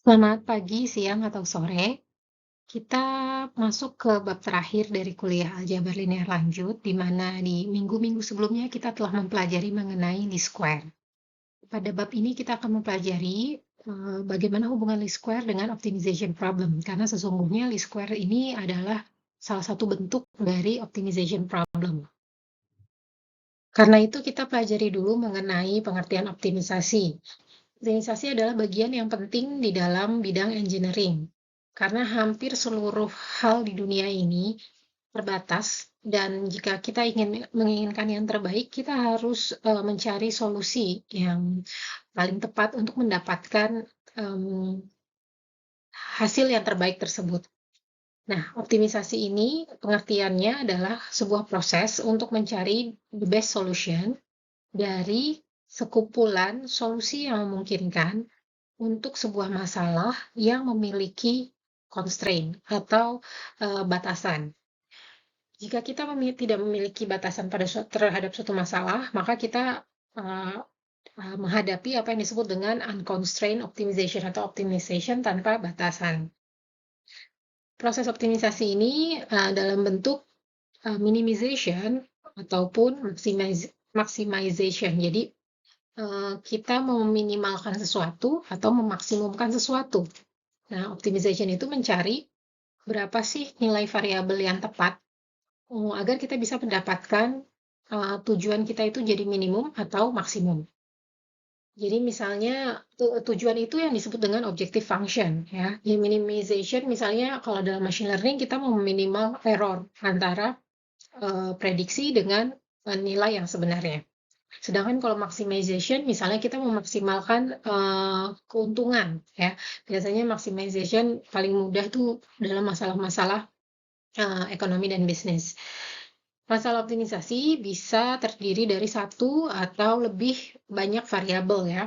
Selamat pagi, siang, atau sore. Kita masuk ke bab terakhir dari kuliah aljabar linear lanjut, di mana di minggu-minggu sebelumnya kita telah mempelajari mengenai least square. Pada bab ini kita akan mempelajari bagaimana hubungan least square dengan optimization problem, karena sesungguhnya least square ini adalah salah satu bentuk dari optimization problem. Karena itu kita pelajari dulu mengenai pengertian optimisasi. Optimisasi adalah bagian yang penting di dalam bidang engineering, karena hampir seluruh hal di dunia ini terbatas, dan jika kita menginginkan yang terbaik, kita harus mencari solusi yang paling tepat untuk mendapatkan hasil yang terbaik tersebut. Nah, optimisasi ini pengertiannya adalah sebuah proses untuk mencari the best solution dari sekumpulan solusi yang memungkinkan untuk sebuah masalah yang memiliki constraint atau batasan. Jika kita tidak memiliki batasan terhadap suatu masalah, maka kita uh, menghadapi apa yang disebut dengan unconstrained optimization atau optimization tanpa batasan. Proses optimisasi ini dalam bentuk minimization ataupun maximization. Jadi kita meminimalkan sesuatu atau memaksimumkan sesuatu. Nah, optimization itu mencari berapa sih nilai variabel yang tepat agar kita bisa mendapatkan tujuan kita itu jadi minimum atau maksimum. Jadi misalnya tujuan itu yang disebut dengan objective function ya. Di minimization misalnya kalau dalam machine learning kita mau meminimal error antara prediksi dengan nilai yang sebenarnya. Sedangkan kalau maximization, misalnya kita memaksimalkan keuntungan, ya. Biasanya maximization paling mudah tuh dalam masalah-masalah ekonomi dan bisnis. Masalah optimisasi bisa terdiri dari satu atau lebih banyak variabel, ya.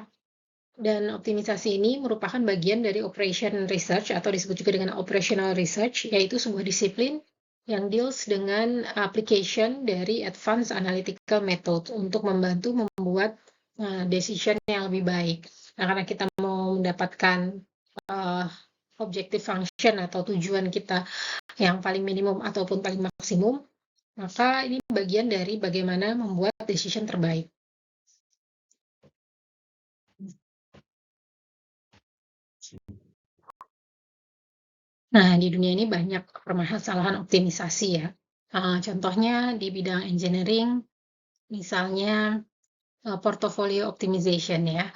Dan optimisasi ini merupakan bagian dari operation research atau disebut juga dengan operational research, yaitu sebuah disiplin yang deals dengan application dari advanced analytical method untuk membantu membuat decision yang lebih baik. Nah, karena kita mau mendapatkan objective function atau tujuan kita yang paling minimum ataupun paling maksimum, maka ini bagian dari bagaimana membuat decision terbaik. Nah, di dunia ini banyak permasalahan optimisasi ya. Contohnya di bidang engineering, misalnya portfolio optimization ya.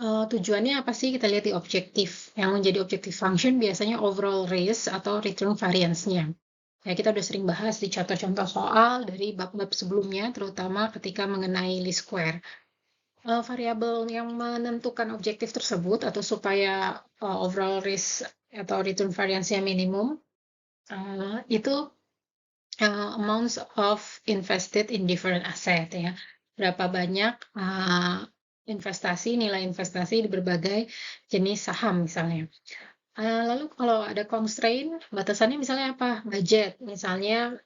Tujuannya apa sih? Kita lihat di objektif. Yang menjadi objective function biasanya overall risk atau return variance-nya. Ya, kita udah sering bahas di contoh-contoh soal dari bab-bab sebelumnya, terutama ketika mengenai least square. Variabel yang menentukan objektif tersebut atau supaya overall risk atau return variance-nya minimum, itu amounts of invested in different asset ya. Berapa banyak nilai investasi di berbagai jenis saham misalnya. Lalu kalau ada constraint, batasannya misalnya apa? Budget, misalnya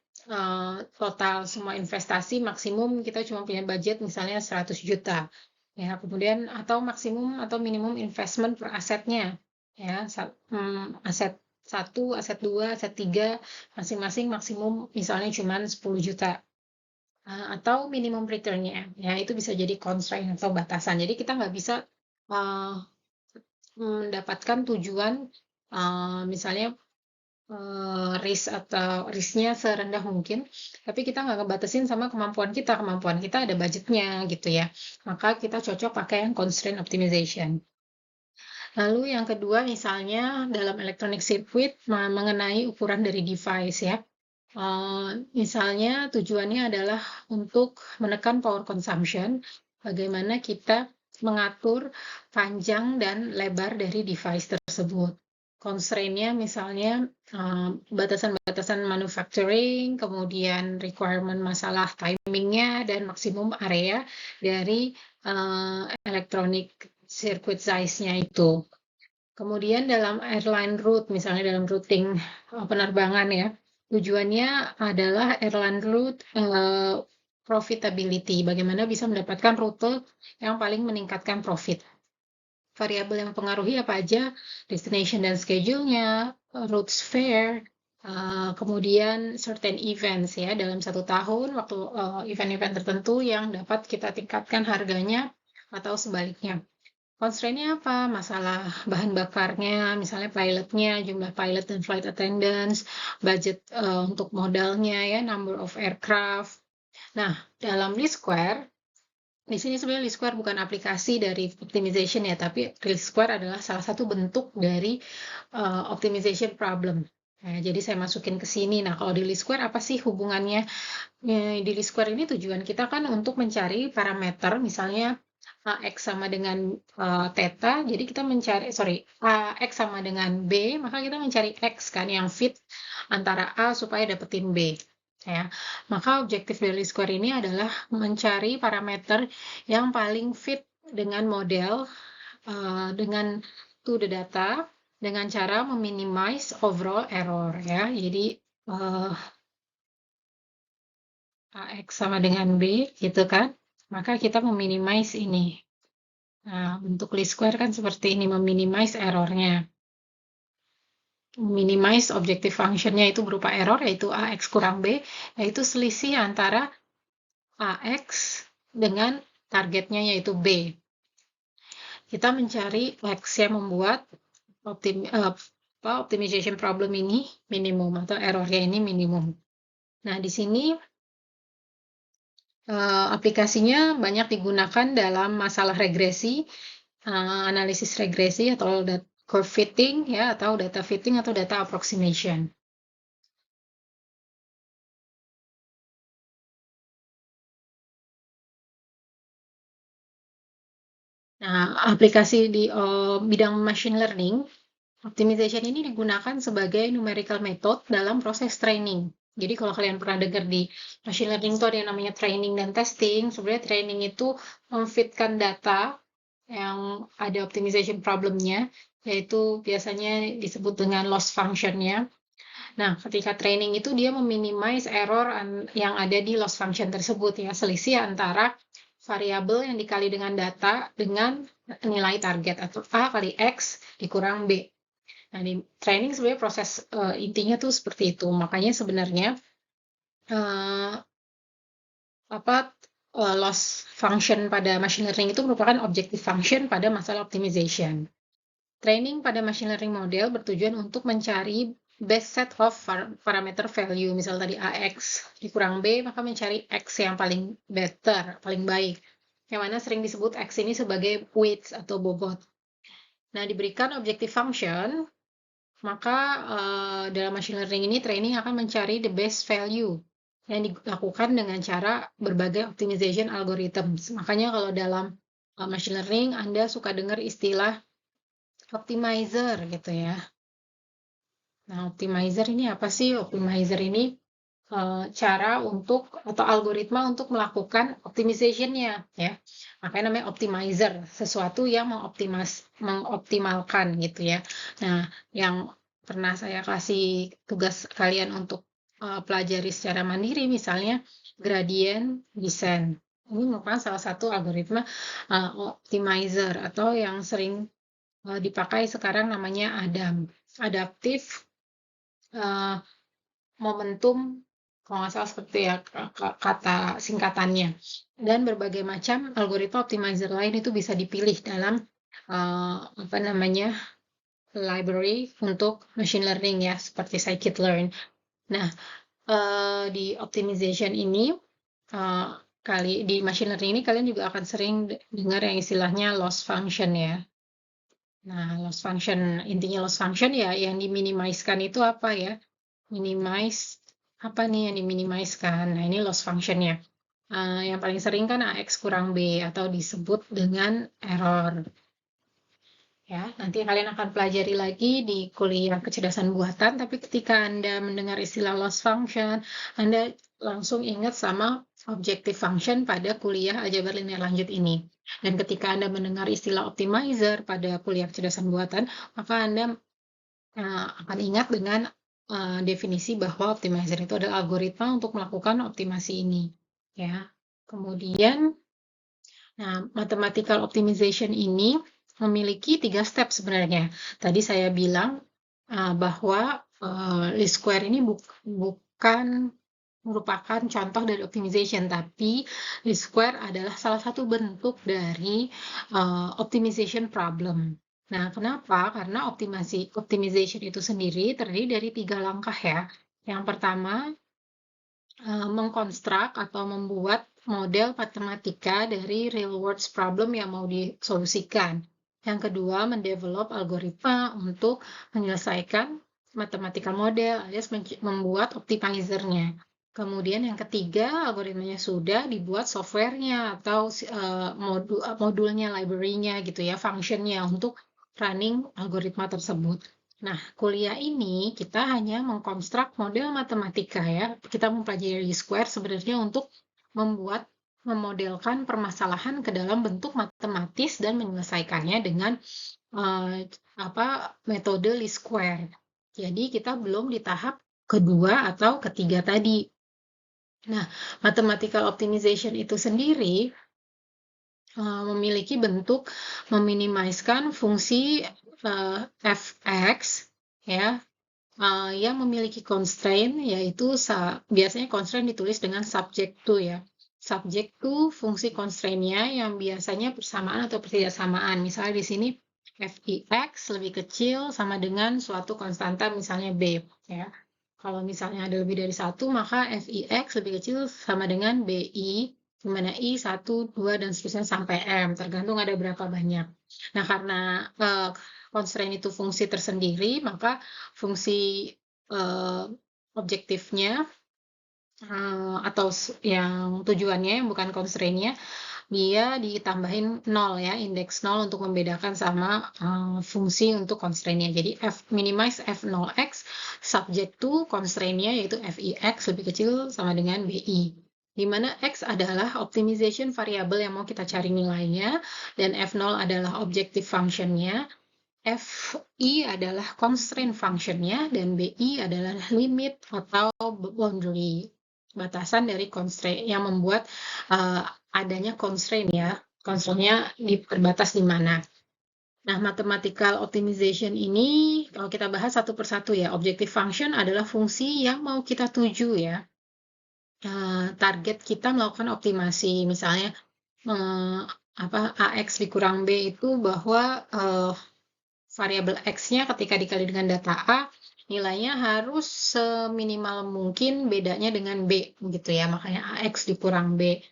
total semua investasi maksimum kita cuma punya budget misalnya 100 juta. Ya, kemudian atau maksimum atau minimum investment per asetnya. Ya, aset 1, aset 2, aset 3, masing-masing maksimum misalnya cuma 10 juta. Atau minimum return-nya. Ya, itu bisa jadi constraint atau batasan. Jadi kita nggak bisa mendapatkan tujuan misalnya risk atau risknya serendah mungkin, tapi kita nggak ngebatasin sama kemampuan kita ada budgetnya gitu ya, maka kita cocok pakai yang constraint optimization. Lalu yang kedua misalnya dalam electronic circuit mengenai ukuran dari device ya. Misalnya tujuannya adalah untuk menekan power consumption, bagaimana kita mengatur panjang dan lebar dari device tersebut. Constraint-nya misalnya batasan-batasan manufacturing, kemudian requirement masalah timing-nya, dan maksimum area dari electronic circuit size-nya itu. Kemudian dalam airline route, misalnya dalam routing penerbangan ya, tujuannya adalah airline route profitability, bagaimana bisa mendapatkan rute yang paling meningkatkan profit. variabel yang mempengaruhi apa aja, destination dan schedule-nya, routes fare, kemudian certain events ya dalam 1 tahun waktu event-event tertentu yang dapat kita tingkatkan harganya atau sebaliknya. Constraint-nya apa? Masalah bahan bakarnya, misalnya pilotnya, jumlah pilot dan flight attendants, budget untuk modalnya ya, number of aircraft. Nah, dalam least square, di sini sebenarnya least square bukan aplikasi dari optimization ya, tapi least square adalah salah satu bentuk dari optimization problem. Nah, jadi saya masukin ke sini. Nah, kalau di least square apa sih hubungannya? Di least square ini tujuan kita kan untuk mencari parameter, misalnya AX sama dengan theta, jadi kita mencari, AX sama dengan B, maka kita mencari X kan yang fit antara A supaya dapetin B. Ya, maka objektif dari least square ini adalah mencari parameter yang paling fit dengan model, dengan to the data, dengan cara meminimize overall error ya. Jadi AX sama dengan B gitu kan, maka kita meminimize ini. Nah, bentuk least square kan seperti ini, meminimize errornya. Minimize objective functionnya itu berupa error, yaitu AX kurang B, yaitu selisih antara AX dengan targetnya yaitu B. Kita mencari X yang membuat optimization problem ini minimum atau errornya ini minimum. Nah, di sini aplikasinya banyak digunakan dalam masalah regresi, analisis regresi atau curve fitting ya, atau data fitting atau data approximation. Nah, aplikasi di bidang machine learning, optimization ini digunakan sebagai numerical method dalam proses training. Jadi kalau kalian pernah dengar di machine learning itu ada yang namanya training dan testing. Sebenarnya training itu memfitkan data yang ada optimization problemnya, yaitu biasanya disebut dengan loss functionnya. Nah, ketika training itu dia meminimize error yang ada di loss function tersebut ya, selisih antara variabel yang dikali dengan data dengan nilai target atau A kali X dikurang B. Nah, di training sebenarnya proses intinya tuh seperti itu. Makanya sebenarnya loss function pada machine learning itu merupakan objective function pada masalah optimization. Training pada machine learning model bertujuan untuk mencari best set of parameter value. Misal tadi AX dikurang B, maka mencari X yang paling better, paling baik. Yang mana sering disebut X ini sebagai weights atau bobot. Nah, diberikan objective function, maka dalam machine learning ini training akan mencari the best value yang dilakukan dengan cara berbagai optimization algorithms. Makanya kalau dalam machine learning Anda suka dengar istilah optimizer gitu ya. Nah, optimizer ini apa sih? Optimizer ini cara untuk atau algoritma untuk melakukan optimization-nya ya. Makanya namanya optimizer, sesuatu yang mengoptimalkan gitu ya. Nah, yang pernah saya kasih tugas kalian untuk pelajari secara mandiri misalnya gradient descent. Ini merupakan salah satu algoritma optimizer atau yang sering dipakai sekarang namanya ADAM, Adaptive Momentum, kalau nggak salah seperti ya kata singkatannya. Dan berbagai macam algoritma optimizer lain itu bisa dipilih dalam library untuk machine learning ya, seperti scikit-learn. Nah, di optimization ini di machine learning ini kalian juga akan sering dengar yang istilahnya loss function ya. Nah, loss function, intinya loss function ya yang diminimizekan itu apa ya? Minimize, apa nih yang diminimizekan? Nah, ini loss function-nya. Yang paling sering kan AX kurang B atau disebut dengan error. Ya, nanti kalian akan pelajari lagi di kuliah kecerdasan buatan, tapi ketika Anda mendengar istilah loss function, Anda langsung ingat sama objective function pada kuliah aljabar linear lanjut ini. Dan ketika Anda mendengar istilah optimizer pada kuliah kecerdasan buatan, maka Anda akan ingat dengan definisi bahwa optimizer itu adalah algoritma untuk melakukan optimasi ini. Ya, kemudian, nah, mathematical optimization ini memiliki 3 step sebenarnya. Tadi saya bilang bahwa least square ini bukan merupakan contoh dari optimization, tapi least square adalah salah satu bentuk dari optimization problem. Nah, kenapa? Karena optimization itu sendiri terdiri dari 3 langkah ya. Yang pertama, mengkonstruk atau membuat model matematika dari real world problem yang mau disolusikan. Yang kedua, mendevelop algoritma untuk menyelesaikan mathematical model alias membuat optimizernya. Kemudian yang ketiga, algoritmanya sudah dibuat softwarenya atau modulnya, library-nya gitu ya, functionnya untuk running algoritma tersebut. Nah, kuliah ini kita hanya mengkonstruk model matematika ya. Kita mempelajari least square sebenarnya untuk memodelkan permasalahan ke dalam bentuk matematis dan menyelesaikannya dengan metode least square. Jadi kita belum di tahap kedua atau ketiga tadi. Nah, mathematical optimization itu sendiri memiliki bentuk meminimaliskan fungsi fx ya yang memiliki constraint, yaitu biasanya constraint ditulis dengan subject to ya. Subject to fungsi constraint-nya yang biasanya bersamaan atau ketidaksamaan. Misalnya di sini fix lebih kecil sama dengan suatu konstanta misalnya b ya. Kalau misalnya ada lebih dari 1, maka fix lebih kecil sama dengan bi, di mana i 1, 2, dan seterusnya sampai m, tergantung ada berapa banyak. Nah, karena constraint itu fungsi tersendiri, maka fungsi objektifnya atau yang tujuannya yang bukan constraint-nya, dia ditambahin 0 ya, indeks 0 untuk membedakan sama fungsi untuk constraint-nya. Jadi minimize f0x subject to constraint-nya yaitu fix lebih kecil sama dengan bi. Di mana x adalah optimization variable yang mau kita cari nilainya, dan f0 adalah objective function-nya, fi adalah constraint function-nya, dan bi adalah limit atau boundary, batasan dari constraint yang membuat adanya constraint ya. Constraint-nya terbatas di mana. Nah, mathematical optimization ini kalau kita bahas satu persatu ya. Objective function adalah fungsi yang mau kita tuju ya. Target kita melakukan optimasi, misalnya ax dikurang b itu bahwa variabel x-nya ketika dikali dengan data a, nilainya harus seminimal mungkin bedanya dengan b gitu ya, makanya ax dikurang b.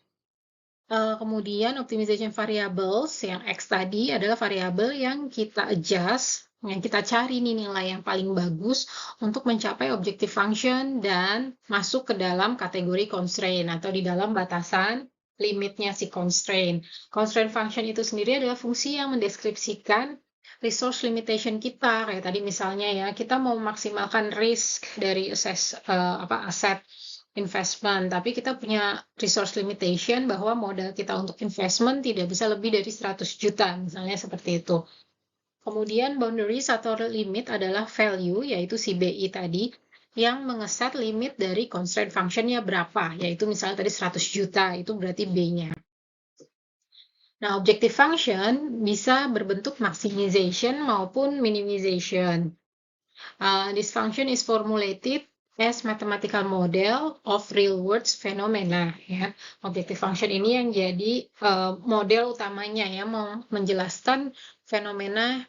Kemudian optimization variables yang x tadi adalah variabel yang kita adjust, yang kita cari nih nilai yang paling bagus untuk mencapai objective function dan masuk ke dalam kategori constraint atau di dalam batasan limitnya si constraint. Constraint function itu sendiri adalah fungsi yang mendeskripsikan resource limitation kita. Kayak tadi misalnya ya, kita mau memaksimalkan risk dari aset investment, tapi kita punya resource limitation bahwa modal kita untuk investment tidak bisa lebih dari 100 juta, misalnya seperti itu. Kemudian boundaries atau limit adalah value, yaitu si BI tadi, yang mengeset limit dari constraint function-nya berapa, yaitu misalnya tadi 100 juta, itu berarti B-nya. Nah, objective function bisa berbentuk maximization maupun minimization. This function is formulated as mathematical model of real world phenomena ya. Objective function ini yang jadi model utamanya ya, menjelaskan fenomena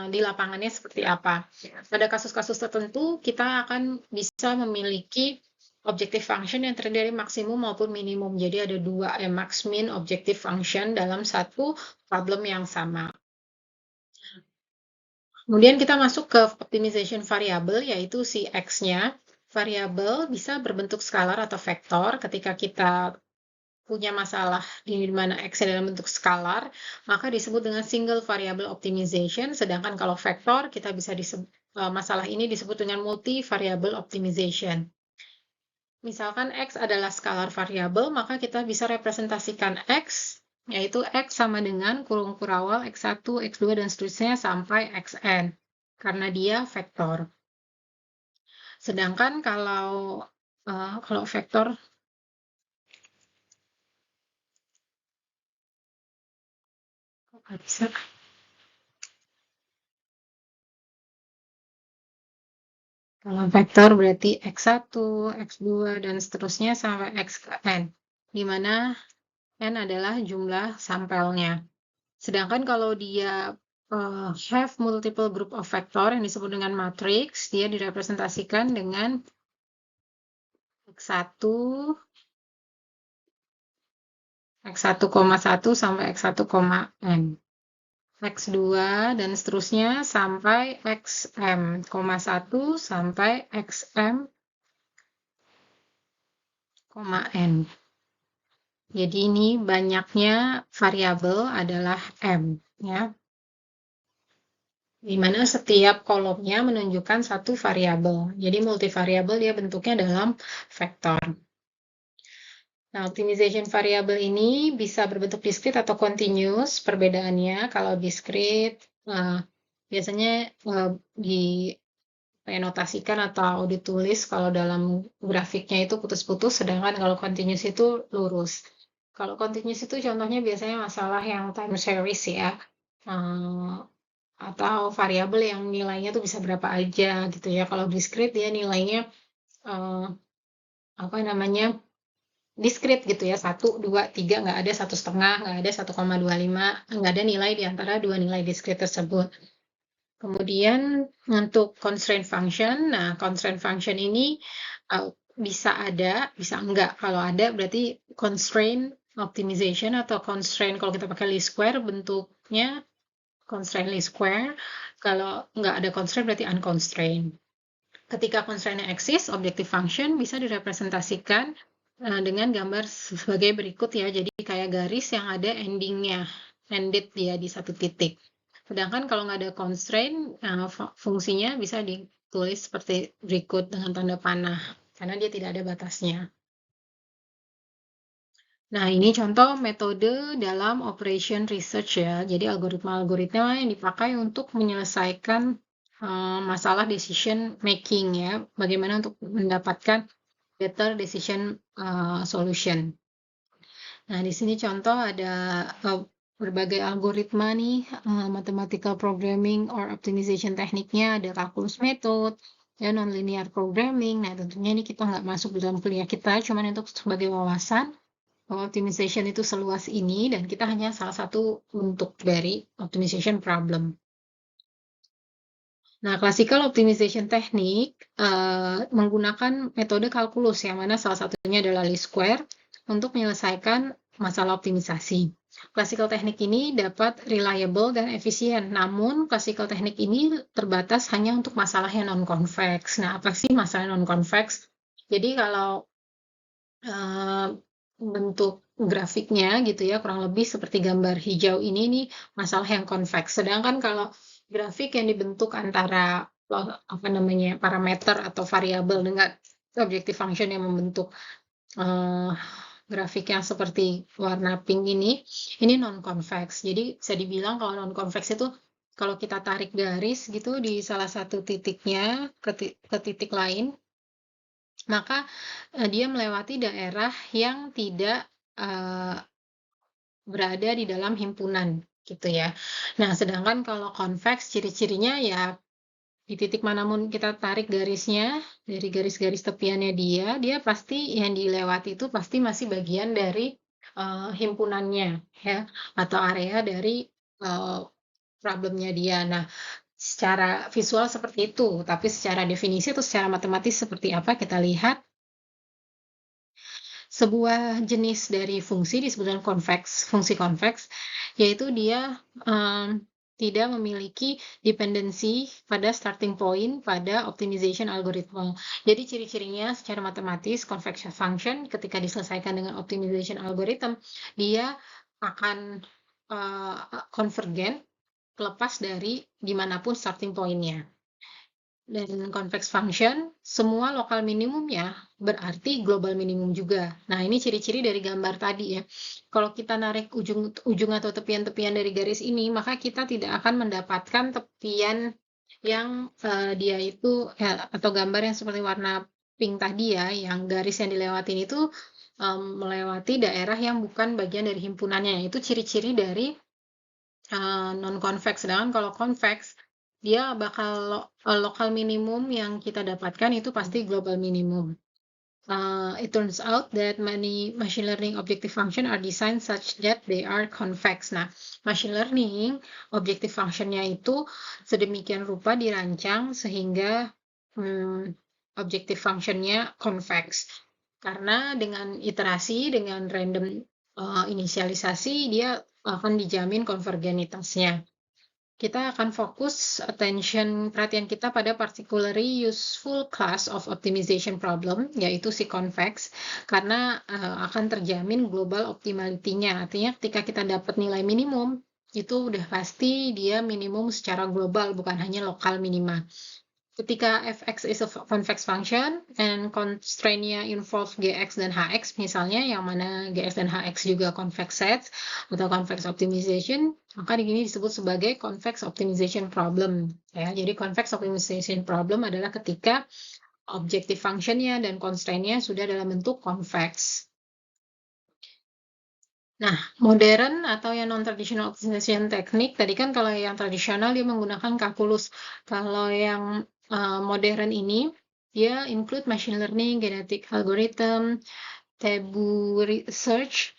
di lapangannya seperti apa. Pada kasus-kasus tertentu kita akan bisa memiliki objective function yang terdiri dari maksimum maupun minimum. Jadi ada dua max min objective function dalam satu problem yang sama. Kemudian kita masuk ke optimization variable, yaitu si x-nya. Variabel bisa berbentuk skalar atau vektor. Ketika kita punya masalah di mana x dalam bentuk skalar, maka disebut dengan single variable optimization. Sedangkan kalau vektor, kita bisa masalah ini disebut dengan multi variable optimization. Misalkan x adalah skalar variabel, maka kita bisa representasikan x, yaitu x sama dengan kurung kurawal x1, x2, dan seterusnya sampai xn, karena dia vektor. Sedangkan kalau vektor, nggak bisa. Kalau vektor berarti X1, X2, dan seterusnya sampai Xn, di mana N adalah jumlah sampelnya. Sedangkan kalau dia have multiple group of vector yang disebut dengan matrix, dia direpresentasikan dengan X1, X1,1 sampai X1,n. X2 dan seterusnya sampai XM,1 sampai XM,n. Jadi ini banyaknya variabel adalah M, ya. Di mana setiap kolomnya menunjukkan satu variabel. Jadi multivariabel dia bentuknya dalam vektor. Nah, optimization variabel ini bisa berbentuk discrete atau continuous. Perbedaannya kalau discrete biasanya dinotasikan atau ditulis kalau dalam grafiknya itu putus-putus, sedangkan kalau continuous itu lurus. Kalau continuous itu contohnya biasanya masalah yang time series ya, atau variabel yang nilainya tuh bisa berapa aja gitu ya. Kalau discrete dia nilainya discrete gitu ya, 1, 2, 3, nggak ada 1,5, nggak ada 1,25, nggak ada nilai di antara dua nilai discrete tersebut. Kemudian untuk constraint function, nah constraint function ini bisa ada, bisa enggak. Kalau ada berarti constraint optimization atau constraint, kalau kita pakai least square bentuknya constraint least square. Kalau nggak ada constraint berarti unconstrained. Ketika constraint-nya eksis, objective function bisa direpresentasikan dengan gambar sebagai berikut ya. Jadi kayak garis yang ada endingnya, ended dia di satu titik. Sedangkan kalau nggak ada constraint, fungsinya bisa ditulis seperti berikut dengan tanda panah, karena dia tidak ada batasnya. Nah, ini contoh metode dalam operation research ya. Jadi algoritma-algoritma yang dipakai untuk menyelesaikan masalah decision making ya. Bagaimana untuk mendapatkan better decision solution. Nah, di sini contoh ada berbagai algoritma nih, mathematical programming or optimization tekniknya, ada calculus method, ya nonlinear programming. Nah, tentunya ini kita nggak masuk dalam kuliah kita, cuman untuk sebagai wawasan bahwa optimization itu seluas ini dan kita hanya salah satu bentuk dari optimization problem. Nah, classical optimization teknik menggunakan metode kalkulus yang mana salah satunya adalah least square untuk menyelesaikan masalah optimisasi. Classical teknik ini dapat reliable dan efisien, namun classical teknik ini terbatas hanya untuk masalah yang non-convex. Nah, apa sih masalah non-convex? Jadi kalau bentuk grafiknya gitu ya, kurang lebih seperti gambar hijau ini nih masalah yang convex. Sedangkan kalau grafik yang dibentuk antara parameter atau variabel dengan objective function yang membentuk grafik yang seperti warna pink ini non-convex. Jadi bisa dibilang kalau non-convex itu kalau kita tarik garis gitu di salah satu titiknya ke titik lain, maka dia melewati daerah yang tidak berada di dalam himpunan gitu ya. Nah, sedangkan kalau convex ciri-cirinya ya di titik manapun kita tarik garisnya, dari garis-garis tepiannya dia pasti yang dilewati itu pasti masih bagian dari himpunannya ya, atau area dari problemnya dia. Nah, secara visual seperti itu, tapi secara definisi atau secara matematis seperti apa kita lihat. Sebuah jenis dari fungsi disebut dengan fungsi konveks, yaitu dia tidak memiliki dependensi pada starting point pada optimization algoritma. Jadi ciri-cirinya secara matematis convection function ketika diselesaikan dengan optimization algorithm, dia akan konvergen lepas dari dimanapun starting point-nya. Dan convex function, semua lokal minimumnya berarti global minimum juga. Nah, ini ciri-ciri dari gambar tadi ya. Kalau kita narik ujung atau tepian-tepian dari garis ini, maka kita tidak akan mendapatkan tepian yang dia itu atau gambar yang seperti warna pink tadi ya, yang garis yang dilewatin itu melewati daerah yang bukan bagian dari himpunannya. Itu ciri-ciri dari non-convex. Sedangkan kalau convex, dia bakal lokal minimum yang kita dapatkan itu pasti global minimum. It turns out that many machine learning objective function are designed such that they are convex. Nah, machine learning objective functionnya itu sedemikian rupa dirancang sehingga objective functionnya convex. Karena dengan iterasi, dengan random inisialisasi, dia akan dijamin konvergenitasnya. Kita akan fokus perhatian kita pada particularly useful class of optimization problem, yaitu si convex, karena akan terjamin global optimality-nya. Artinya ketika kita dapat nilai minimum, itu udah pasti dia minimum secara global, bukan hanya lokal minima. Ketika fx is a convex function and constraint-nya involve gx dan hx, misalnya yang mana gx dan hx juga convex sets atau convex optimization, maka ini disebut sebagai convex optimization problem. Ya, jadi convex optimization problem adalah ketika objective function-nya dan constraint-nya sudah dalam bentuk convex. Nah, modern atau yang non-traditional optimization technique, tadi kan kalau yang tradisional dia menggunakan kalkulus. Kalau yang modern ini, dia include machine learning, genetic algorithm, tabu search,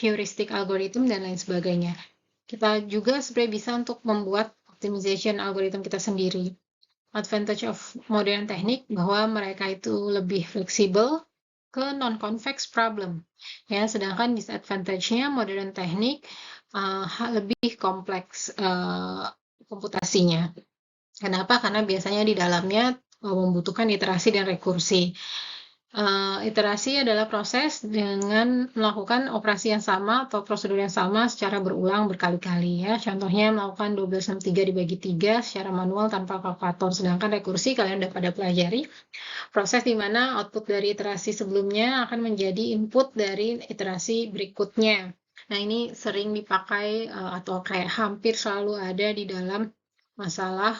heuristic algorithm, dan lain sebagainya. Kita juga sebenarnya bisa untuk membuat optimization algorithm kita sendiri. Advantage of modern teknik bahwa mereka itu lebih fleksibel ke non-convex problem. Ya, sedangkan disadvantage-nya modern teknik lebih kompleks komputasinya. Kenapa? Karena biasanya di dalamnya membutuhkan iterasi dan rekursi. Iterasi adalah proses dengan melakukan operasi yang sama atau prosedur yang sama secara berulang berkali-kali ya. Contohnya melakukan 12/3 dibagi 3 secara manual tanpa kalkulator. Sedangkan rekursi kalian udah pada pelajari, proses di mana output dari iterasi sebelumnya akan menjadi input dari iterasi berikutnya. Nah, ini sering dipakai atau kayak hampir selalu ada di dalam masalah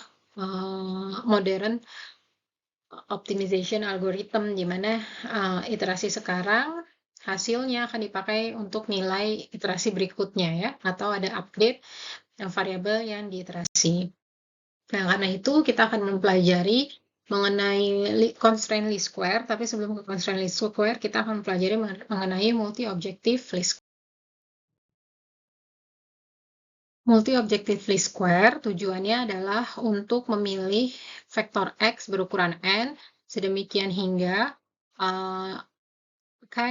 modern optimization algorithm, di mana iterasi sekarang hasilnya akan dipakai untuk nilai iterasi berikutnya ya, atau ada update variabel yang diiterasi. Nah, karena itu kita akan mempelajari mengenai constraint least square, tapi sebelum ke constraint least square, kita akan mempelajari mengenai multi-objective least square. Multi-objective least square tujuannya adalah untuk memilih vektor X berukuran N, sedemikian hingga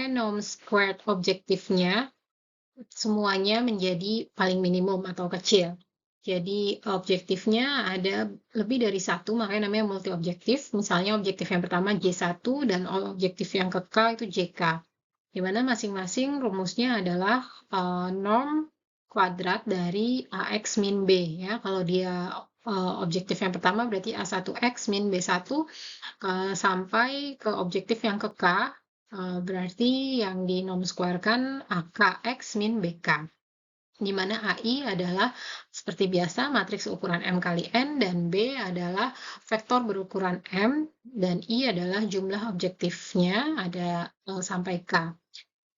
norm squared objektifnya semuanya menjadi paling minimum atau kecil. Jadi objektifnya ada lebih dari satu, makanya namanya multi-objektif. Misalnya objektif yang pertama J1 dan objektif yang ke K itu JK. Di mana masing-masing rumusnya adalah norm kuadrat dari AX min B. Ya. Kalau dia objektif yang pertama berarti A1X min B1 sampai ke objektif yang ke K, berarti yang di norm square-kan AKX min BK. Di mana AI adalah seperti biasa matriks ukuran M kali N, dan B adalah vektor berukuran M, dan I adalah jumlah objektifnya ada sampai K.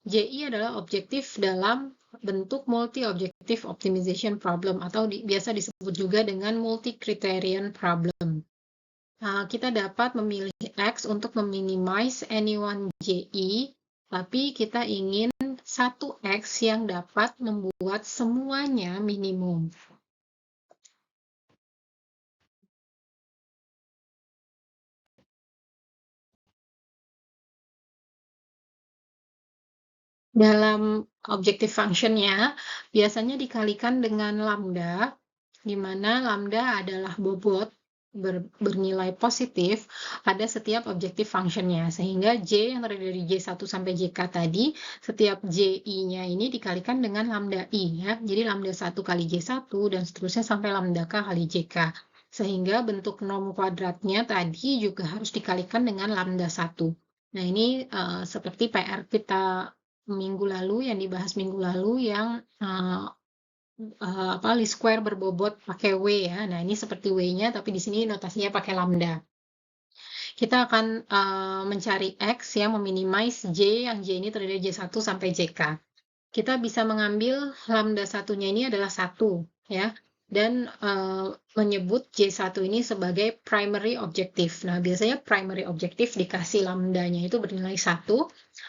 JI adalah objektif dalam bentuk multi-objective optimization problem atau biasa disebut juga dengan multi-criterion problem. Kita dapat memilih X untuk meminimize any one JI, tapi kita ingin satu X yang dapat membuat semuanya minimum. Dalam objective function-nya, biasanya dikalikan dengan lambda, di mana lambda adalah bobot bernilai positif pada setiap objective function-nya. Sehingga J yang terdiri dari J1 sampai JK tadi, setiap JI-nya ini dikalikan dengan lambda I. Ya. Jadi lambda 1 kali J1 dan seterusnya sampai lambda K kali JK. Sehingga bentuk norm kuadratnya tadi juga harus dikalikan dengan lambda 1. Nah, ini seperti PR kita minggu lalu, yang dibahas minggu lalu, yang least square berbobot pakai W ya. Nah, ini seperti W-nya, tapi di sini notasinya pakai lambda. Kita akan mencari X yang meminimize J, yang J ini terdiri dari J1 sampai JK. Kita bisa mengambil lambda satunya ini adalah 1, ya. dan menyebut J1 ini sebagai primary objective. Nah, biasanya primary objective dikasih lambdanya itu bernilai 1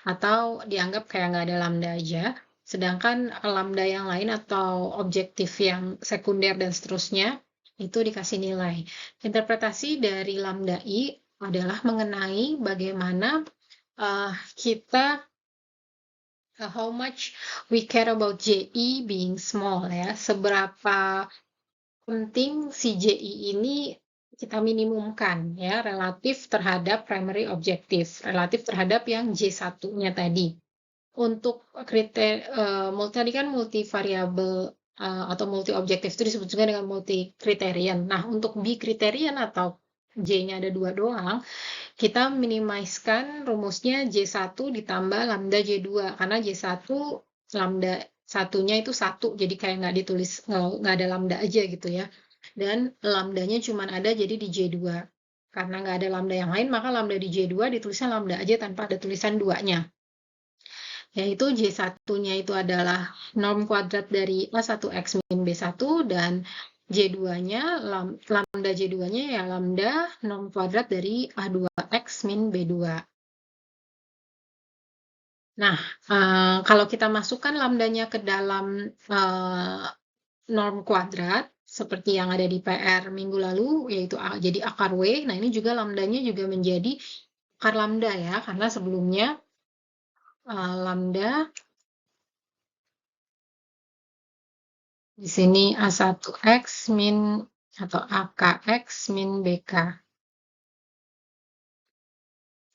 atau dianggap kayak nggak ada lambda aja. Sedangkan lambda yang lain atau objektif yang sekunder dan seterusnya itu dikasih nilai. Interpretasi dari lambda I adalah mengenai bagaimana kita how much we care about JI being small ya, seberapa penting si JI ini kita minimumkan ya relatif terhadap primary objective, relatif terhadap yang J1-nya tadi. Untuk tadi kan multivariable atau multi objektif itu disebut juga dengan multi criterion. Nah, untuk bi-criterion atau J-nya ada 2 doang, kita minimizekan rumusnya J1 ditambah lambda J2 karena J1 lambda satunya itu 1, jadi kayak nggak ditulis, nggak ada lambda aja gitu ya. Dan lambdanya cuma ada jadi di J2. Karena nggak ada lambda yang lain, maka lambda di J2 ditulisnya lambda aja tanpa ada tulisan 2-nya. Yaitu J1-nya itu adalah norm kuadrat dari A1X min B1 dan J2-nya, lambda J2-nya ya lambda norm kuadrat dari A2X min B2. Nah, kalau kita masukkan lambdanya ke dalam norm kuadrat, seperti yang ada di PR minggu lalu, yaitu jadi akar W, nah ini juga lambdanya juga menjadi akar lambda ya, karena sebelumnya lambda di sini A1X min atau AKX min BK.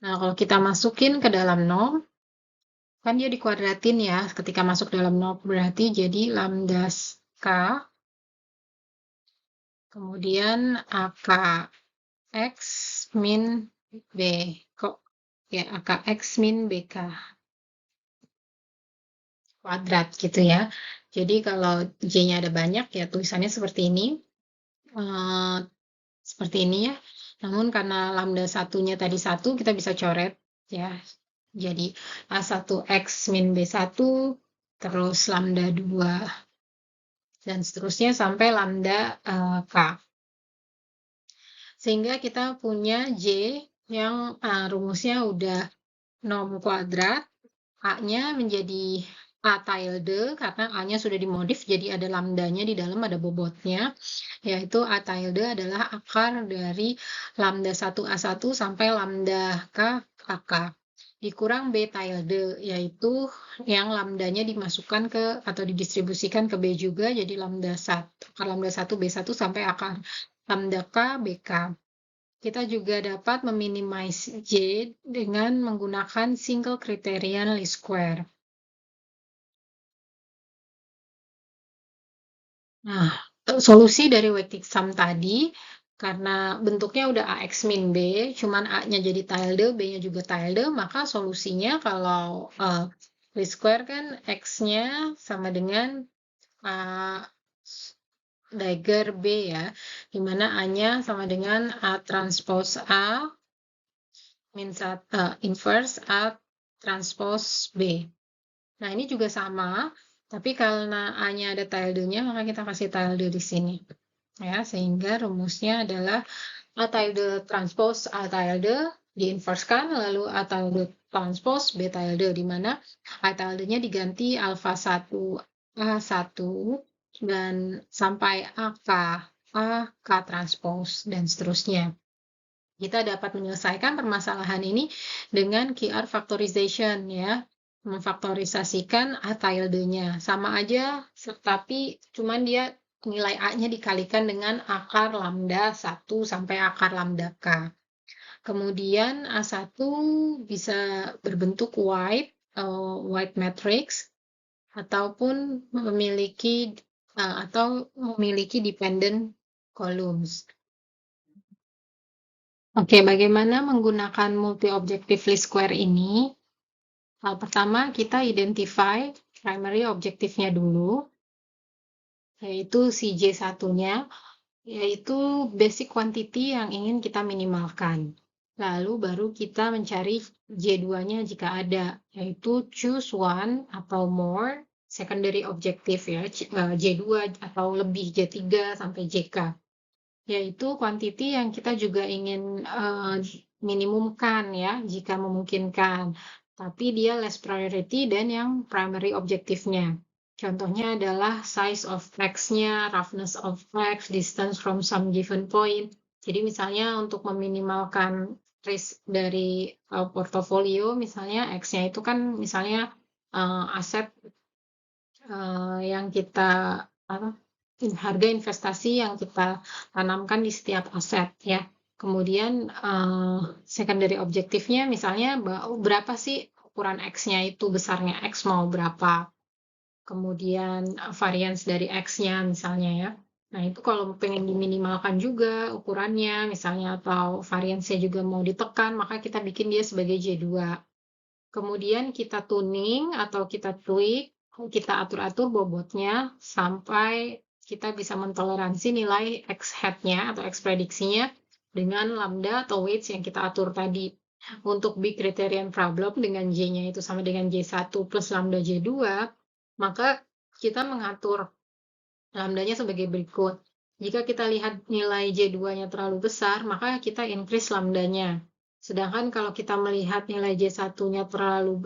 Nah, kalau kita masukin ke dalam norm, kan dia dikuadratin ya, ketika masuk dalam norm berarti jadi lambda K, kemudian AKX min B, kok ya AKX min BK kuadrat gitu ya. Jadi kalau J-nya ada banyak ya tulisannya seperti ini. Seperti ini ya. Namun karena lambda satunya tadi 1, kita bisa coret ya. Jadi A1X min B1, terus lambda 2, dan seterusnya sampai lambda K. Sehingga kita punya J yang rumusnya udah norm kuadrat, A-nya menjadi A tilde karena A-nya sudah dimodif jadi ada lambdanya di dalam, ada bobotnya, yaitu A tilde adalah akar dari lambda 1A1 sampai lambda K AK dikurang B tilde, yaitu yang lambdanya dimasukkan ke atau didistribusikan ke B juga jadi lambda 1, akar lambda 1 B1 sampai akar lambda K BK. Kita juga dapat meminimize J dengan menggunakan single criterion least square. Nah, solusi dari weighted sum tadi, karena bentuknya udah AX min B, cuman A-nya jadi tilde, B-nya juga tilde, maka solusinya kalau least square kan X-nya sama dengan dagger B ya, dimana A-nya sama dengan A transpose A min inverse A transpose B. Nah, ini juga sama, tapi karena A-nya ada tilde-nya, maka kita kasih tilde di sini. Ya, sehingga rumusnya adalah A tilde transpose A tilde diinverskan, lalu A tilde transpose B tilde, di mana A tilde-nya diganti alfa 1 A1 dan sampai AK, AK transpose, dan seterusnya. Kita dapat menyelesaikan permasalahan ini dengan QR factorization ya, memfaktorisasikan A tilde-nya. Sama aja, tapi cuman dia nilai A-nya dikalikan dengan akar lambda 1 sampai akar lambda K. Kemudian A1 bisa berbentuk white matrix ataupun memiliki dependent columns. Oke, bagaimana menggunakan multi-objective least square ini? Hal pertama, kita identify primary objektifnya dulu, yaitu si J1-nya, yaitu basic quantity yang ingin kita minimalkan. Lalu baru kita mencari J2-nya jika ada, yaitu choose one atau more secondary objective ya, J2 atau lebih, J3 sampai JK. Yaitu quantity yang kita juga ingin minimumkan ya, jika memungkinkan. Tapi dia less priority dan yang primary objektifnya. Contohnya adalah size of X-nya, roughness of X, distance from some given point. Jadi misalnya untuk meminimalkan risk dari portofolio, misalnya X-nya itu kan misalnya aset yang kita harga investasi yang kita tanamkan di setiap aset ya. Kemudian secondary objektifnya misalnya berapa sih ukuran X-nya itu, besarnya X mau berapa. Kemudian variance dari X-nya misalnya ya. Nah itu kalau pengen diminimalkan juga ukurannya misalnya atau variance-nya juga mau ditekan, maka kita bikin dia sebagai J2. Kemudian kita tuning atau kita tweak, kita atur-atur bobotnya sampai kita bisa mentoleransi nilai X hat-nya atau X prediksinya dengan lambda atau weights yang kita atur tadi. Untuk big criterion problem dengan J-nya itu sama dengan J1 plus lambda J2, maka kita mengatur lambdanya sebagai berikut. Jika kita lihat nilai J2-nya terlalu besar, maka kita increase lambdanya. Sedangkan kalau kita melihat nilai J1-nya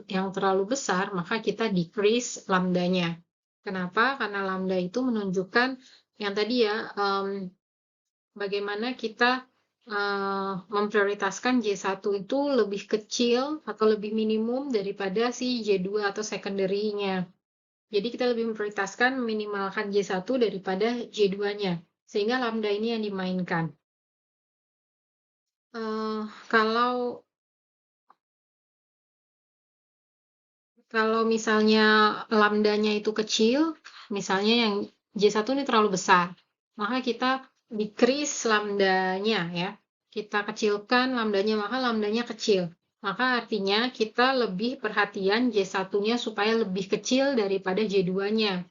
yang terlalu besar, maka kita decrease lambdanya. Kenapa? Karena lambda itu menunjukkan yang tadi ya, bagaimana kita memprioritaskan J1 itu lebih kecil atau lebih minimum daripada si J2 atau secondary-nya. Jadi kita lebih memprioritaskan meminimalkan J1 daripada J2-nya. Sehingga lambda ini yang dimainkan. Kalau misalnya lambdanya itu kecil, misalnya yang J1 ini terlalu besar, maka kita decrease lambdanya ya. Kita kecilkan lambdanya, maka lambdanya kecil. Maka artinya kita lebih perhatian J1-nya supaya lebih kecil daripada J2-nya.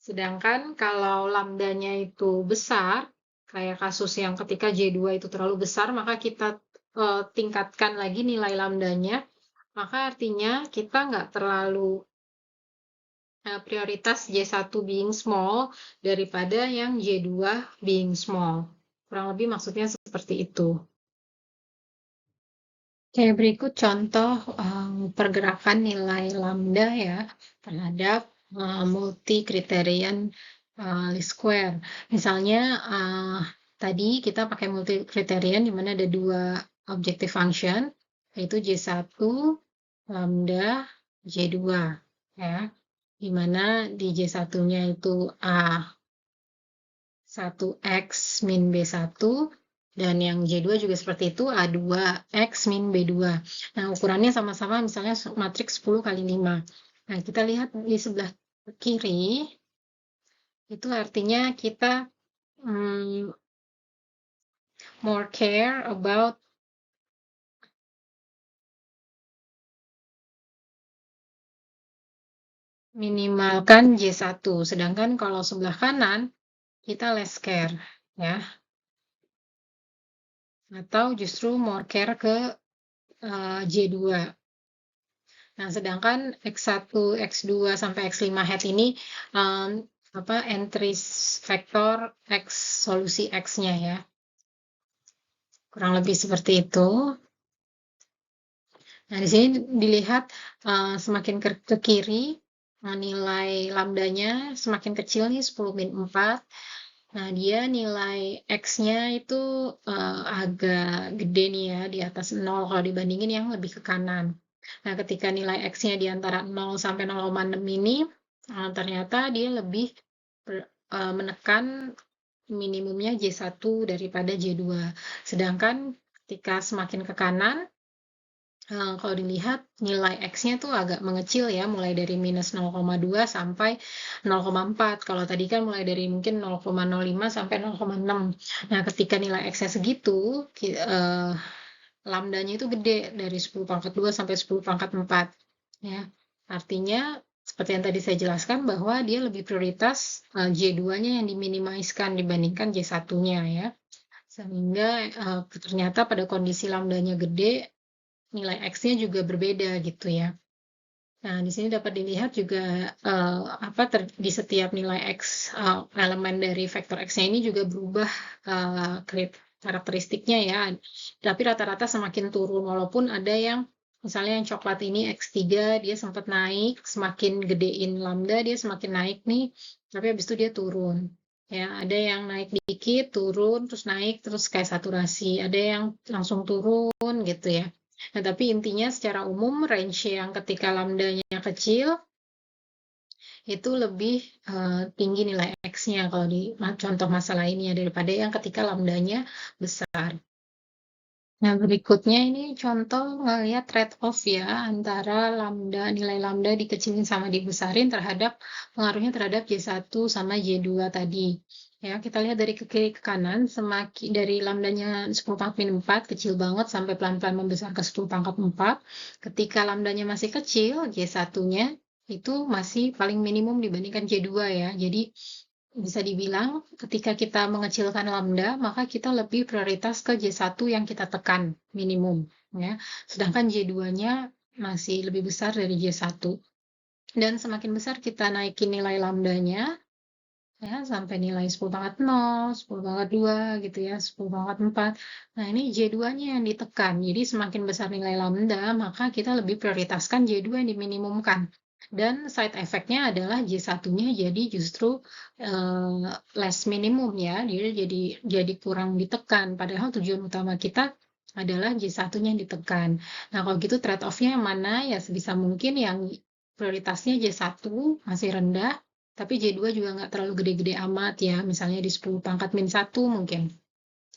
Sedangkan kalau lambdanya itu besar, kayak kasus yang ketika J2 itu terlalu besar, maka kita tingkatkan lagi nilai lambdanya, maka artinya kita nggak terlalu prioritas J1 being small daripada yang J2 being small. Kurang lebih maksudnya seperti itu. Oke, berikut contoh pergerakan nilai lambda ya terhadap multi-criterion least square. Misalnya tadi kita pakai multi-criterion di mana ada dua objective function, yaitu J1 lambda J2 ya. Di mana di J1-nya itu A1X min B1 dan yang J2 juga seperti itu, A2X min B2. Nah, ukurannya sama-sama misalnya matriks 10 kali 5. Nah, kita lihat di sebelah kiri, itu artinya kita more care about minimalkan J1. Sedangkan kalau sebelah kanan, kita less care, ya. Atau justru more care ke J2. Nah, sedangkan X1, X2, sampai X5 hat ini entries vektor X, solusi X-nya ya. Kurang lebih seperti itu. Nah, di sini dilihat semakin ke kiri, nilai lambdanya semakin kecil nih, 10 min 4. Nah, dia nilai X-nya itu agak gede nih ya, di atas 0 kalau dibandingin yang lebih ke kanan. Nah, ketika nilai X-nya di antara 0 sampai 0,6 ini, ternyata dia lebih menekan minimumnya J1 daripada J2. Sedangkan ketika semakin ke kanan, kalau dilihat nilai X-nya tuh agak mengecil ya, mulai dari minus 0,2 sampai 0,4. Kalau tadi kan mulai dari mungkin 0,05 sampai 0,6. Nah, ketika nilai X-nya segitu, lambdanya itu gede, dari 10 pangkat 2 sampai 10 pangkat 4. Ya. Artinya, seperti yang tadi saya jelaskan, bahwa dia lebih prioritas J2-nya yang diminimaliskan dibandingkan J1-nya ya. Sehingga ternyata pada kondisi lambdanya gede, nilai X-nya juga berbeda gitu ya. Nah, di sini dapat dilihat juga di setiap nilai X, elemen dari vektor X-nya ini juga berubah karakteristiknya ya. Tapi rata-rata semakin turun, walaupun ada yang misalnya yang coklat ini X3 dia sempat naik, semakin gedein lambda dia semakin naik nih, tapi habis itu dia turun. Ya, ada yang naik dikit, turun, terus naik, terus kayak saturasi. Ada yang langsung turun gitu ya. Nah, tapi intinya secara umum range yang ketika lambdanya kecil itu lebih tinggi nilai X-nya kalau di contoh masalah ini ya daripada yang ketika lambdanya besar. Nah, berikutnya ini contoh ngelihat trade-off ya antara nilai lambda dikecilin sama dibesarin pengaruhnya terhadap J1 sama J2 tadi. Ya, kita lihat dari ke kiri ke kanan, semakin dari lambdanya 10 pangkat min 4 kecil banget sampai pelan-pelan membesar ke 10 pangkat 4. Ketika lambdanya masih kecil, J1-nya itu masih paling minimum dibandingkan J2 ya. Jadi bisa dibilang ketika kita mengecilkan lambda, maka kita lebih prioritas ke J1 yang kita tekan minimum ya. Sedangkan J2-nya masih lebih besar dari J1. Dan semakin besar kita naikin nilai lambdanya ya sampai nilai 10 pangkat 0, 10 pangkat 2 gitu ya, 10 pangkat 4. Nah, ini J2-nya yang ditekan. Jadi semakin besar nilai lambda, maka kita lebih prioritaskan J2 yang diminimumkan. Dan side effect-nya adalah J1-nya jadi justru less minimum ya, dia jadi kurang ditekan. Padahal tujuan utama kita adalah J1-nya yang ditekan. Nah, kalau gitu trade-off-nya yang mana? Ya sebisa mungkin yang prioritasnya J1 masih rendah, tapi J2 juga nggak terlalu gede-gede amat ya, misalnya di 10 pangkat min 1 mungkin.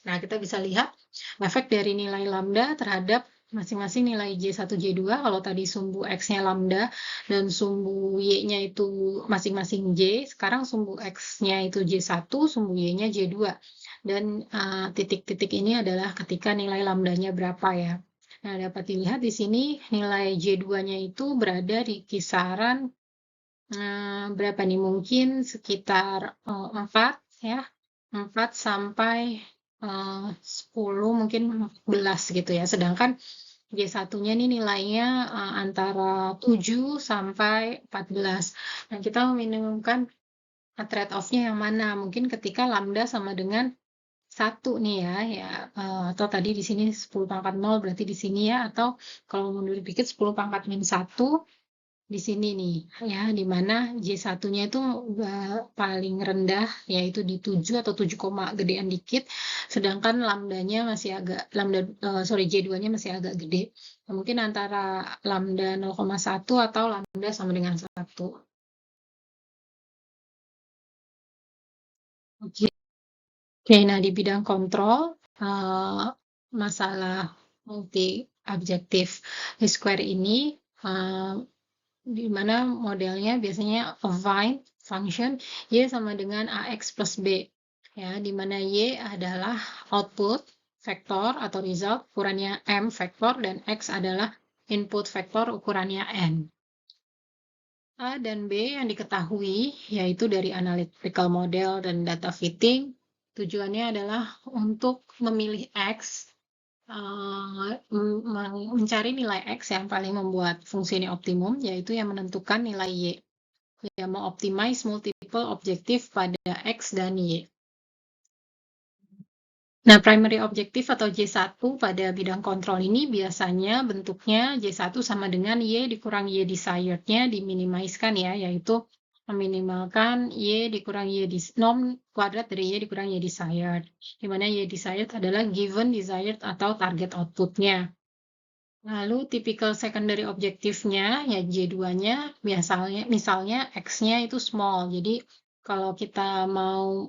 Nah, kita bisa lihat efek dari nilai lambda terhadap masing-masing nilai J1, J2. Kalau tadi sumbu X-nya lambda dan sumbu Y-nya itu masing-masing J, sekarang sumbu X-nya itu J1, sumbu Y-nya J2. Dan titik-titik ini adalah ketika nilai lambdanya berapa ya. Nah, dapat dilihat di sini nilai J2-nya itu berada di kisaran berapa nih? Mungkin sekitar 4 ya, 4 sampai 10 mungkin 14 gitu ya. Sedangkan J1-nya ini nilainya antara 7 sampai 14. Nah, kita meminimumkan trade-off-nya yang mana? Mungkin ketika lambda sama dengan 1 nih ya, atau tadi di sini 10 pangkat 0 berarti di sini ya, atau kalau mundur dikit 10 pangkat min 1 di sini nih ya, di mana J1-nya itu paling rendah yaitu di 7 atau 7, gedean dikit, sedangkan J2-nya masih agak gede. Nah, mungkin antara lambda 0,1 atau lambda sama dengan 1. Oke. Oke, nah di bidang kontrol masalah multi objektif square ini di mana modelnya biasanya affine function Y sama dengan AX plus B. Ya, di mana Y adalah output vektor atau result ukurannya M vektor dan X adalah input vektor ukurannya N. A dan B yang diketahui yaitu dari analytical model dan data fitting. Tujuannya adalah untuk memilih X, mencari nilai X yang paling membuat fungsi ini optimum, yaitu yang menentukan nilai Y. Yang mengoptimize multiple objektif pada X dan Y. Nah, primary objektif atau J1 pada bidang kontrol ini biasanya bentuknya J1 sama dengan Y dikurang Y desired-nya diminimaliskan ya, yaitu meminimalkan Y dikurang Y norm kuadrat dari Y dikurang Y desired, di mana Y desired adalah given desired atau target output-nya. Lalu typical secondary objektifnya ya J2-nya misalnya X-nya itu small. Jadi kalau kita mau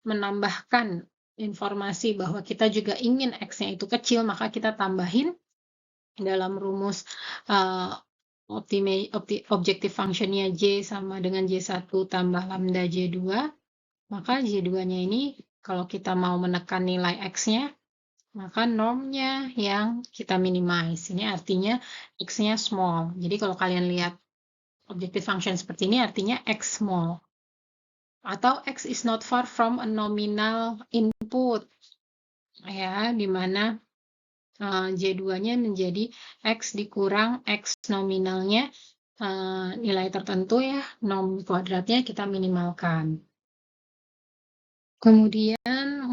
menambahkan informasi bahwa kita juga ingin X-nya itu kecil, maka kita tambahin dalam rumus objective function-nya J sama dengan J1 tambah lambda J2, maka J2-nya ini kalau kita mau menekan nilai X-nya, maka normnya yang kita minimize. Ini artinya X-nya small. Jadi kalau kalian lihat objective function seperti ini artinya X small. Atau X is not far from a nominal input. Ya, di mana J2-nya menjadi X dikurang X nominalnya, nilai tertentu ya, norm kuadratnya kita minimalkan. Kemudian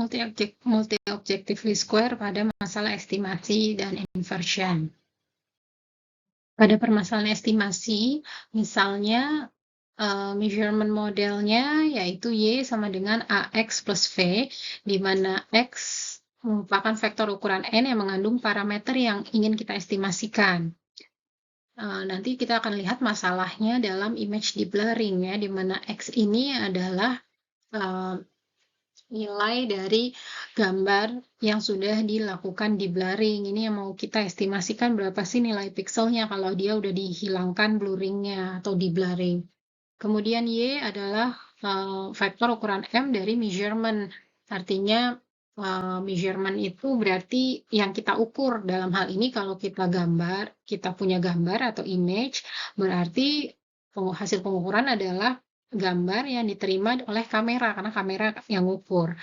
multi-objective least square pada masalah estimasi dan inversion. Pada permasalahan estimasi, misalnya measurement modelnya yaitu Y sama dengan AX plus V, di mana X merupakan vektor ukuran N yang mengandung parameter yang ingin kita estimasikan. Nanti kita akan lihat masalahnya dalam image deep blurring ya, di mana X ini adalah nilai dari gambar yang sudah dilakukan deep blurring. Ini yang mau kita estimasikan berapa sih nilai pixelnya kalau dia udah dihilangkan blurringnya atau deep blurring. Kemudian Y adalah vektor ukuran M dari measurement. Artinya measurement itu berarti yang kita ukur. Dalam hal ini kalau kita punya gambar atau image, berarti hasil pengukuran adalah gambar yang diterima oleh kamera, karena kamera yang ukur.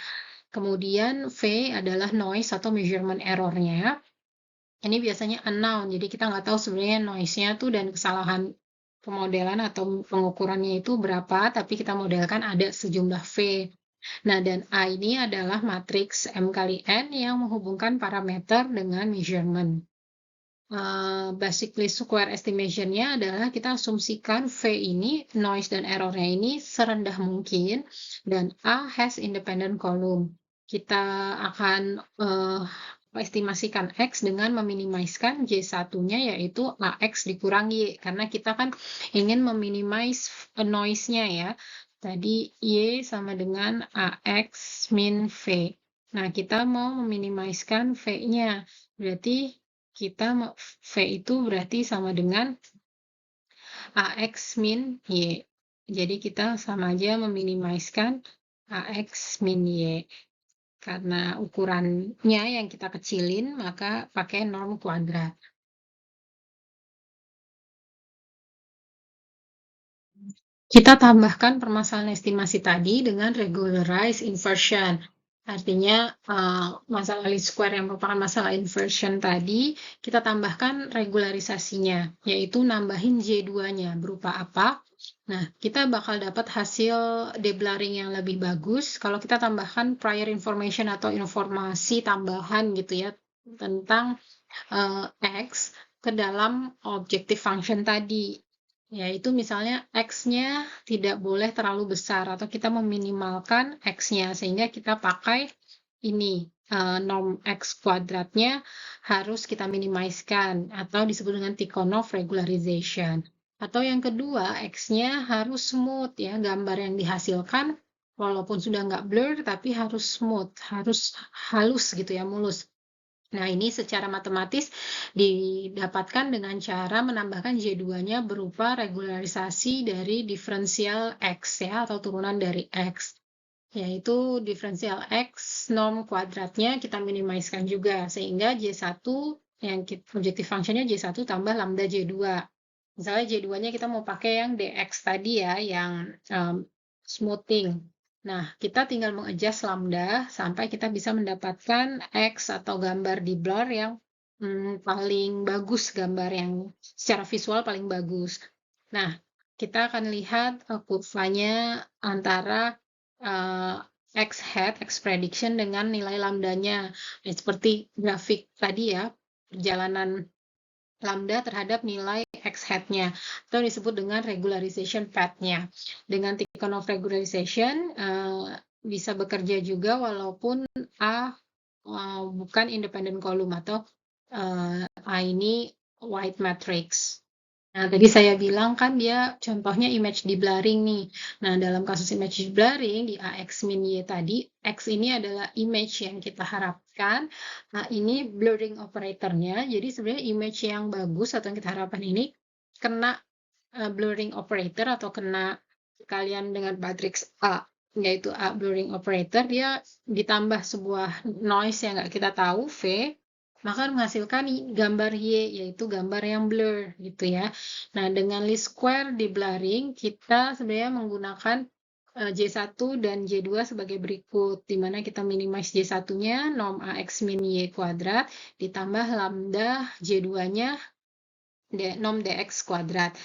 Kemudian V adalah noise atau measurement error-nya. Ini biasanya unknown, jadi kita nggak tahu sebenarnya noise-nya tuh dan kesalahan pemodelan atau pengukurannya itu berapa, tapi kita modelkan ada sejumlah V. Nah, dan A ini adalah matriks M kali N yang menghubungkan parameter dengan measurement. Basically square estimation-nya adalah kita asumsikan V ini, noise dan error-nya ini serendah mungkin, dan A has independent column. Kita akan estimasikan X dengan meminimaliskan J1-nya yaitu AX dikurang Y, karena kita kan ingin meminimize noise-nya ya. Tadi Y sama dengan AX min V. Nah, kita mau meminimaliskan V-nya, berarti V itu berarti sama dengan AX min Y. Jadi kita sama aja meminimaliskan AX min Y. Karena ukurannya yang kita kecilin, maka pakai norm kuadrat. Kita tambahkan permasalahan estimasi tadi dengan regularized inversion. Artinya masalah least square yang merupakan masalah inversion tadi, kita tambahkan regularisasinya, yaitu nambahin J2-nya. Berupa apa? Nah, kita bakal dapat hasil deblurring yang lebih bagus kalau kita tambahkan prior information atau informasi tambahan gitu ya, tentang X ke dalam objective function tadi. Yaitu misalnya X-nya tidak boleh terlalu besar atau kita meminimalkan X-nya sehingga kita pakai ini norm X kuadratnya harus kita minimaliskan atau disebut dengan Tikhonov regularization. Atau yang kedua, X-nya harus smooth ya, gambar yang dihasilkan walaupun sudah nggak blur tapi harus smooth, harus halus gitu ya, mulus. Nah, ini secara matematis didapatkan dengan cara menambahkan J2-nya berupa regularisasi dari diferensial X ya, atau turunan dari X. Yaitu diferensial X norm kuadratnya kita minimaliskan juga, sehingga J1 yang objective functionnya J1 tambah lambda J2. Misalnya J2-nya kita mau pakai yang DX tadi ya, yang smoothing. Nah, kita tinggal mengadjust lambda sampai kita bisa mendapatkan X atau gambar di blur yang paling bagus, gambar yang secara visual paling bagus. Nah, kita akan lihat kurvanya antara X hat, X prediction dengan nilai lambdanya. Nah, seperti grafik tadi ya, perjalanan lambda terhadap nilai X hat-nya, atau disebut dengan regularization path-nya. Dengan Tikhonov regularization bisa bekerja juga walaupun A bukan independent column atau A ini white matrix. Nah, tadi saya bilang kan dia contohnya image deep blurring nih. Nah, dalam kasus image deep blurring di AX min Y tadi, X ini adalah image yang kita harapkan. Nah, ini blurring operatornya. Jadi sebenarnya image yang bagus atau yang kita harapkan ini kena blurring operator atau kena kalian dengan matriks A, yaitu A blurring operator, dia ditambah sebuah noise yang nggak kita tahu, V, maka menghasilkan gambar Y, yaitu gambar yang blur gitu ya. Nah, dengan least square di blurring, kita sebenarnya menggunakan J1 dan J2 sebagai berikut, di mana kita minimize J1-nya, norm AX min Y kuadrat, ditambah lambda J2-nya, norm DX kuadrat,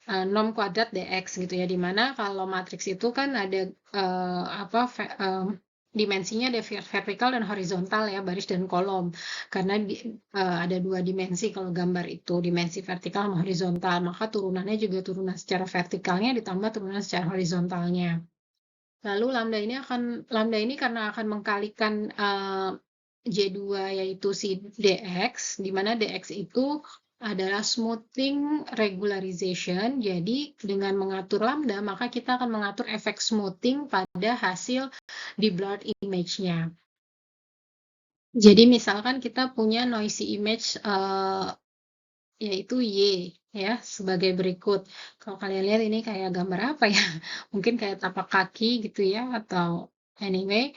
norm kuadrat DX gitu ya, di mana kalau matriks itu kan ada dimensinya ada vertikal dan horizontal ya, baris dan kolom. Karena ada 2 dimensi kalau gambar itu, dimensi vertikal sama horizontal, maka turunannya juga turunan secara vertikalnya ditambah turunan secara horizontalnya. Lalu lambda ini karena akan mengkalikan J2 yaitu si dx, di mana dx itu adalah smoothing regularization. Jadi dengan mengatur lambda, maka kita akan mengatur efek smoothing pada hasil di blurred image-nya. Jadi misalkan kita punya noisy image yaitu Y ya, sebagai berikut. Kalau kalian lihat ini kayak gambar apa ya? Mungkin kayak tapak kaki gitu ya, atau anyway,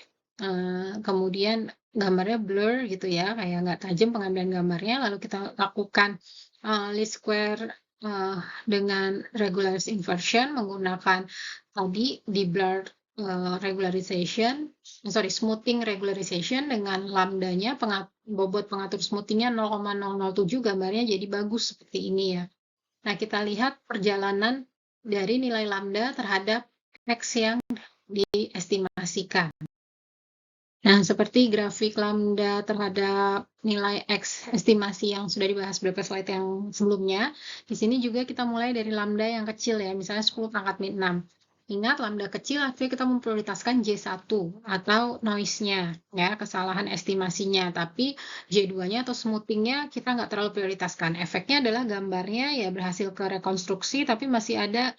kemudian gambarnya blur gitu ya, kayak nggak tajam pengambilan gambarnya, lalu kita lakukan least square dengan regularized inversion menggunakan tadi di blur smoothing regularization dengan lambdanya bobot pengatur smoothingnya 0,007, gambarnya jadi bagus seperti ini ya. Nah, kita lihat perjalanan dari nilai lambda terhadap X yang diestimasikan. Nah, seperti grafik lambda terhadap nilai X estimasi yang sudah dibahas beberapa slide yang sebelumnya, di sini juga kita mulai dari lambda yang kecil ya, misalnya 10 pangkat min 6. Ingat, lambda kecil artinya kita memprioritaskan J1 atau noise-nya, ya, kesalahan estimasinya. Tapi J2-nya atau smoothing-nya kita nggak terlalu prioritaskan. Efeknya adalah gambarnya ya berhasil ke rekonstruksi, tapi masih ada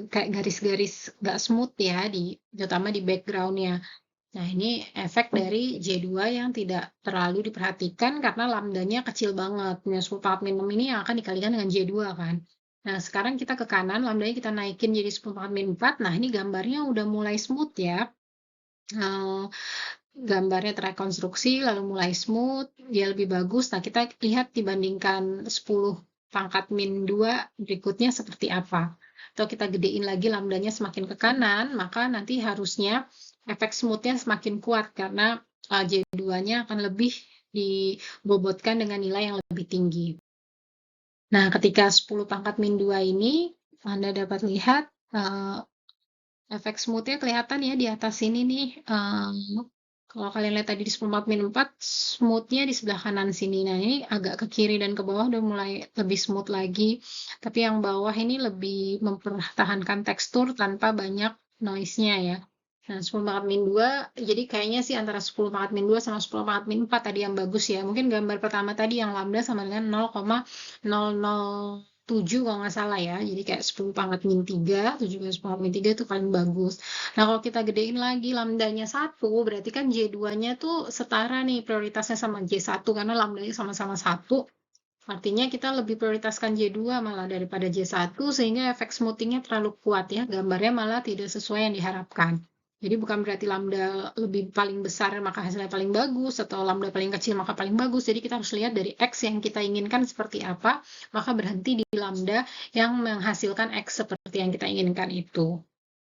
kayak garis-garis nggak smooth ya, terutama di background-nya. Nah, ini efek dari J2 yang tidak terlalu diperhatikan karena lambdanya kecil banget. Nah, 10 pangkat min 6 ini yang akan dikalikan dengan J2 kan. Nah, sekarang kita ke kanan, lambdanya kita naikin jadi 10 pangkat min 4. Nah, ini gambarnya udah mulai smooth ya. Gambarnya terrekonstruksi, lalu mulai smooth, dia lebih bagus. Nah, kita lihat dibandingkan 10 pangkat min 2 berikutnya seperti apa. Atau kita gedein lagi lambdanya semakin ke kanan, maka nanti harusnya efek smoothnya semakin kuat karena J2-nya akan lebih dibobotkan dengan nilai yang lebih tinggi. Nah, ketika 10 pangkat min 2 ini, Anda dapat lihat efek smooth-nya kelihatan ya di atas sini nih. Kalau kalian lihat tadi di 10 pangkat min 4, smooth-nya di sebelah kanan sini. Nah, ini agak ke kiri dan ke bawah udah mulai lebih smooth lagi. Tapi yang bawah ini lebih mempertahankan tekstur tanpa banyak noise-nya ya. Nah, 10 pangkat min 2, jadi kayaknya sih antara 10 pangkat min 2 sama 10 pangkat min 4 tadi yang bagus ya. Mungkin gambar pertama tadi yang lambda sama dengan 0,007 kalau nggak salah ya. Jadi kayak 10 pangkat min 3, 17 pangkat min 3 itu paling bagus. Nah, kalau kita gedein lagi lambdanya 1, berarti kan J2-nya tuh setara nih prioritasnya sama J1 karena lambdanya sama-sama 1. Artinya kita lebih prioritaskan J2 malah daripada J1, sehingga efek smoothing-nya terlalu kuat ya, gambarnya malah tidak sesuai yang diharapkan. Jadi bukan berarti lambda lebih paling besar maka hasilnya paling bagus, atau lambda paling kecil maka paling bagus. Jadi kita harus lihat dari X yang kita inginkan seperti apa, maka berhenti di lambda yang menghasilkan X seperti yang kita inginkan itu.